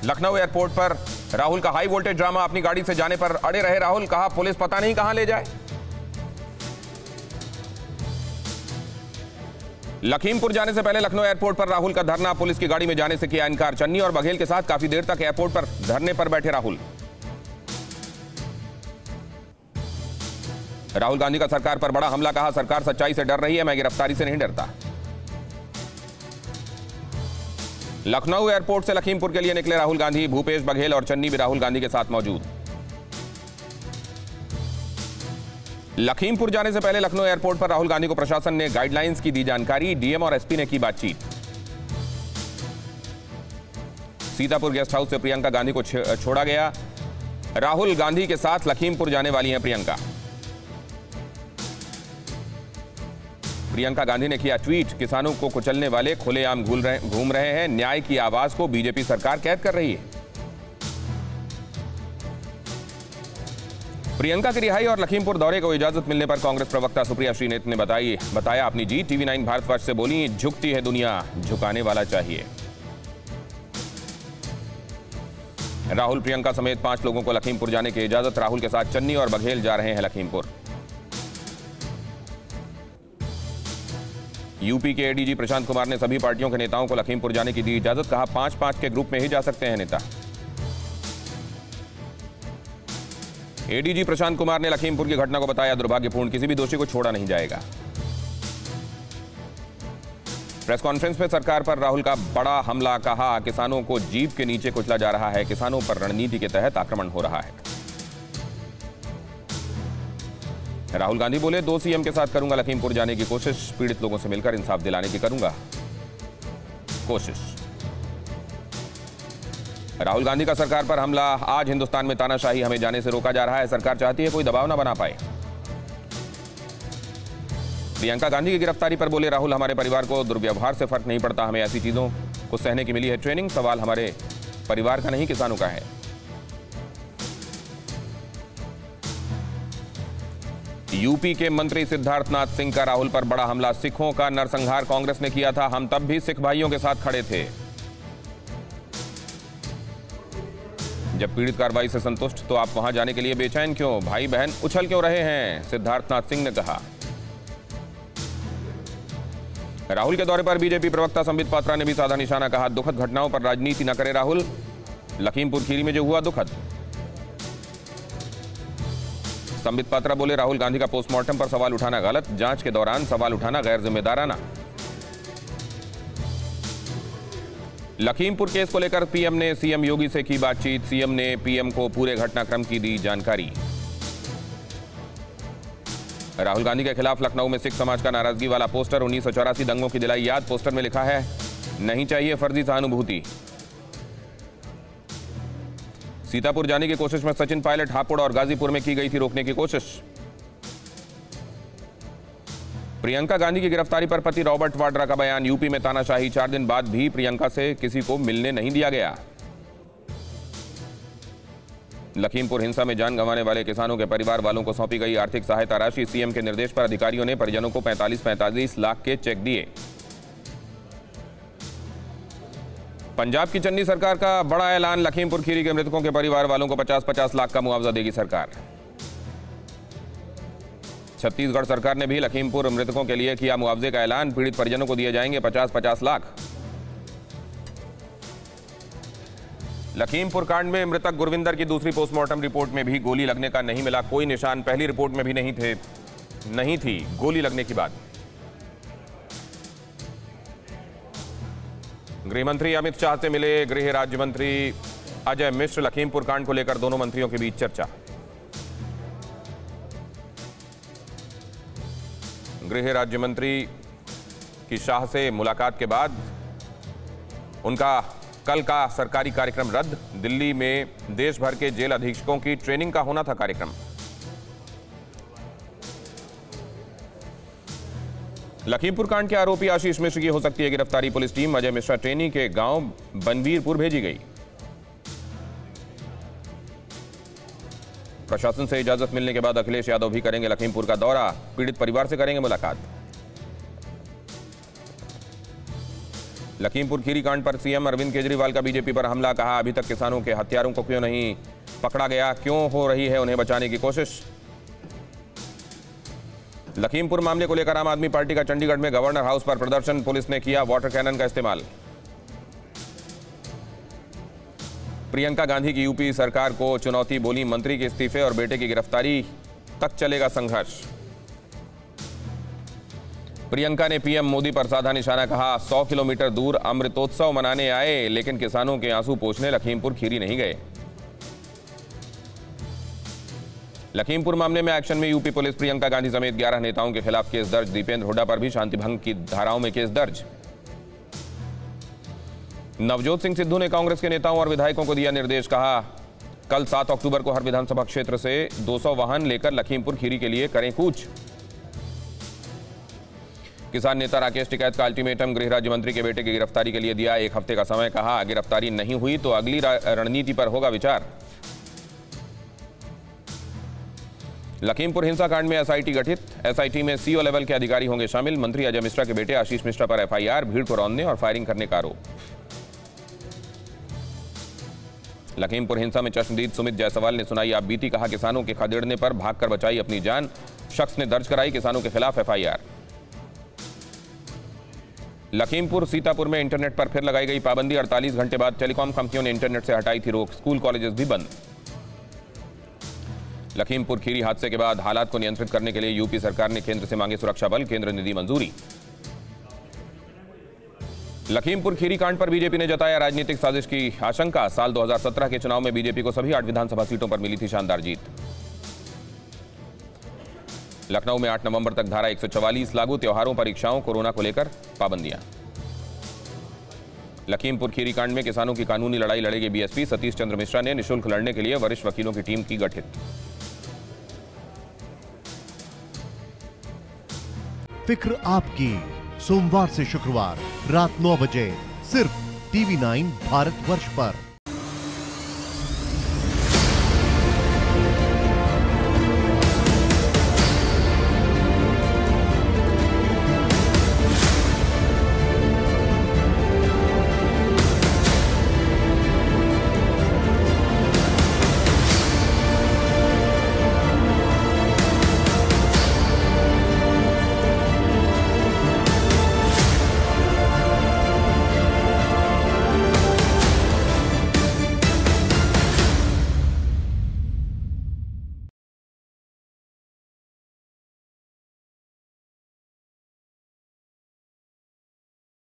Lucknow airport पर राहुल का high voltage drama. अपनी गाड़ी से जाने पर अड़े रहे राहुल, कहा पुलिस पता नहीं कहां ले जाए। लखीमपुर जाने से पहले लखनऊ एयरपोर्ट पर राहुल का धरना, पुलिस की गाड़ी में जाने से किया इनकार। चन्नी और बघेल के साथ काफी देर तक एयरपोर्ट पर धरने पर बैठे राहुल। राहुल गांधी का सरकार पर बड़ा हमला, कहा सरकार सच्चाई से डर रही है, मैं गिरफ्तारी से नहीं डरता। लखनऊ एयरपोर्ट से लखीमपुर के लिए निकले राहुल गांधी। भूपेश बघेल और चन्नी भी राहुल गांधी के साथ मौजूद। लखीमपुर जाने से पहले लखनऊ एयरपोर्ट पर राहुल गांधी को प्रशासन ने गाइडलाइंस की दी जानकारी। डीएम और एसपी ने की बातचीत। सीतापुर गेस्ट हाउस से प्रियंका गांधी को छोड़ा गया। राहुल गांधी के साथ लखीमपुर जाने वाली हैं प्रियंका। प्रियंका गांधी ने किया ट्वीट, किसानों को कुचलने वाले खुलेआम घूम रहे हैं, न्याय की आवाज को बीजेपी सरकार कैद कर रही है। प्रियंका की रिहाई और लखीमपुर दौरे को इजाजत मिलने पर कांग्रेस प्रवक्ता सुप्रिया श्रीनेत ने बताया अपनी जीत। TV9 भारतवर्ष से बोली, झुकती है दुनिया, झुकाने वाला चाहिए। राहुल प्रियंका समेत 5 लोगों को लखीमपुर जाने की इजाजत। राहुल के साथ चन्नी और बघेल जा रहे हैं लखीमपुर। यूपी के एडीजी प्रशांत कुमार ने सभी पार्टियों के नेताओं को लखीमपुर जाने की दी इजाजत। कहा 5-5 के ग्रुप में ही जा सकते हैं नेता। एडीजी प्रशांत कुमार ने लखीमपुर की घटना को बताया दुर्भाग्यपूर्ण, किसी भी दोषी को छोड़ा नहीं जाएगा। प्रेस कॉन्फ्रेंस में सरकार पर राहुल का बड़ा हमला, कहा किसानों को जीप के नीचे कुचला जा रहा है, किसानों पर रणनीति के तहत आक्रमण हो रहा है। राहुल गांधी बोले, 2 सीएम के साथ करूंगा लखीमपुर जाने की कोशिश, पीड़ित लोगों से मिलकर इंसाफ दिलाने की करूंगा कोशिश। राहुल गांधी का सरकार पर हमला, आज हिंदुस्तान में तानाशाही, हमें जाने से रोका जा रहा है, सरकार चाहती है कोई दबाव ना बना पाए। प्रियंका गांधी की गिरफ्तारी पर बोले राहुल, हमारे परिवार को दुर्व्यवहार से फर्क नहीं पड़ता, हमें ऐसी चीजों को सहने की मिली है ट्रेनिंग, सवाल हमारे परिवार का नहीं किसानों का है। यूपी के मंत्री सिद्धार्थनाथ सिंह का राहुल पर बड़ा हमला, सिखों का नरसंहार कांग्रेस ने किया था, हम तब भी सिख भाइयों के साथ खड़े थे। जब पीड़ित कार्रवाई से संतुष्ट तो आप वहां जाने के लिए बेचैन क्यों, भाई बहन उछल क्यों रहे हैं, सिद्धार्थनाथ सिंह ने कहा। राहुल के दौरे पर बीजेपी प्रवक्ता संबित पात्रा ने भी साधा निशाना, कहा दुखद घटनाओं पर राजनीति न करे राहुल, लखीमपुर खीरी में जो हुआ दुखद। संबित पात्रा बोले, राहुल गांधी का पोस्टमार्टम पर सवाल उठाना गलत, जांच के दौरान सवाल उठाना गैर जिम्मेदाराना। लखीमपुर केस को लेकर पीएम ने सीएम योगी से की बातचीत, सीएम ने पीएम को पूरे घटनाक्रम की दी जानकारी। राहुल गांधी के खिलाफ लखनऊ में सिख समाज का नाराजगी वाला पोस्टर, 1984 दंगों की दिलाई याद, पोस्टर में लिखा है नहीं चाहिए फर्जी सहानुभूति। सीतापुर जाने की कोशिश में सचिन पायलट, हापुड़ और गाजीपुर में की गई थी रोकने की कोशिश। प्रियंका गांधी की गिरफ्तारी पर पति रॉबर्ट वाड्रा का बयान, यूपी में तानाशाही, 4 दिन बाद भी प्रियंका से किसी को मिलने नहीं दिया गया। लखीमपुर हिंसा में जान गंवाने वाले किसानों के परिवार वालों को सौंपी गई आर्थिक सहायता राशि, सीएम के निर्देश पर अधिकारियों ने परिजनों को 45-45 लाख के चेक दिए। पंजाब की चन्नी सरकार का बड़ा ऐलान, लखीमपुर खीरी के मृतकों के परिवार वालों को 50-50 लाख का मुआवजा देगी सरकार। छत्तीसगढ़ सरकार ने भी लखीमपुर मृतकों के लिए किया मुआवजे का ऐलान, पीड़ित परिजनों को दिए जाएंगे 50-50 लाख। लखीमपुर कांड में मृतक गुरविंदर की दूसरी पोस्टमार्टम रिपोर्ट में भी गोली लगने का नहीं मिला कोई निशान, पहली रिपोर्ट में भी नहीं थी गोली लगने की बात। गृह मंत्री अमित शाह से मिले गृह राज्य मंत्री अजय मिश्र, लखीमपुर कांड को लेकर दोनों मंत्रियों के बीच चर्चा। गृह राज्य मंत्री की शाह से मुलाकात के बाद उनका कल का सरकारी कार्यक्रम रद्द, दिल्ली में देश भर के जेल अधीक्षकों की ट्रेनिंग का होना था कार्यक्रम। लखीमपुर कांड के आरोपी आशीष मिश्र की हो सकती है गिरफ्तारी, police team Ajay Mishra trainee के गांव बनवीरपुर भेजी गई। प्रशासन से इजाजत मिलने के बाद अखिलेश यादव भी करेंगे लखीमपुर का दौरा, पीड़ित परिवार से करेंगे मुलाकात। लखीमपुर खीरी कांड पर सीएम अरविंद केजरीवाल का बीजेपी पर हमला, कहा अभी तक किसानों के हत्यारों को क्यों नहीं पकड़ा गया, क्यों हो रही है उन्हें बचाने की कोशिश। लखीमपुर मामले को लेकर आम आदमी पार्टी का चंडीगढ़ में गवर्नर हाउस पर प्रदर्शन, पुलिस ने किया वाटर कैनन का इस्तेमाल। प्रियंका गांधी की यूपी सरकार को चुनौती, बोली मंत्री के इस्तीफे और बेटे की गिरफ्तारी तक चलेगा संघर्ष। प्रियंका ने पीएम मोदी पर साधा निशाना, कहा 100 किलोमीटर दूर अमृतोत्सव मनाने आए लेकिन किसानों के आंसू पोंछने लखीमपुर खीरी नहीं गए। लखीमपुर मामले में एक्शन में यूपी पुलिस, प्रियंका गांधी समेत 11 नेताओं के खिलाफ केस दर्ज, दीपेंद्र हुड्डा पर भी शांति भंग की धाराओं में केस दर्ज। नवजोत सिंह सिद्धू ने कांग्रेस के नेताओं और विधायकों को दिया निर्देश, कहा कल 7 अक्टूबर को हर विधानसभा क्षेत्र से 200 वाहन लेकर लखीमपुर खीरी के लिए करें कूच। किसान नेता राकेश टिकैत का अल्टीमेटम, गृह राज्य मंत्री के बेटे की गिरफ्तारी के लिए दिया 1 हफ्ते का समय, कहा गिरफ्तारी नहीं हुई तो अगली रणनीति पर होगा विचार। लखीमपुर हिंसा कांड में एसआईटी गठित, एसआईटी में सीओ लेवल के अधिकारी होंगे शामिल, मंत्री अजय मिश्रा के बेटे आशीष मिश्रा पर एफआईआर, भीड़ को रौंदने और फायरिंग करने का आरोप। लखीमपुर हिंसा में चश्मदीद सुमित जायसवाल ने सुनाई आप बीती, कहा किसानों के खदेड़ने पर भागकर बचाई अपनी जान, शख्स ने दर्ज कराई किसानों के खिलाफ एफआईआर। लखीमपुर सीतापुर में इंटरनेट पर फिर लगाई गई पाबंदी, 48 घंटे बाद टेलीकॉम कंपनियों ने इंटरनेट से हटाई थी रोक, स्कूल कॉलेजेस भी बंद। लखीमपुर खीरी हादसे के बाद हालात को नियंत्रित करने के लिए यूपी सरकार ने केंद्र से मांगे सुरक्षा बल, केंद्र ने दी मंजूरी। लखीमपुर खीरी कांड पर बीजेपी ने जताया राजनीतिक साजिश की आशंका, साल 2017 के चुनाव में बीजेपी को सभी 8 विधानसभा सीटों पर मिली थी शानदार जीत। लखनऊ में 8 नवंबर तक धारा 144 लागू, त्योहारों, परीक्षाओं, कोरोना को लेकर पाबंदियां। लखीमपुर खीरी कांड में किसानों की कानूनी लड़ाई लड़ेगी बीएसपी, सतीश चंद्र मिश्रा ने निःशुल्क लड़ने के लिए वरिष्ठ वकीलों की टीम की गठित। फिक्र आपकी, सोमवार से शुक्रवार रात 9 बजे सिर्फ TV9 भारतवर्ष पर।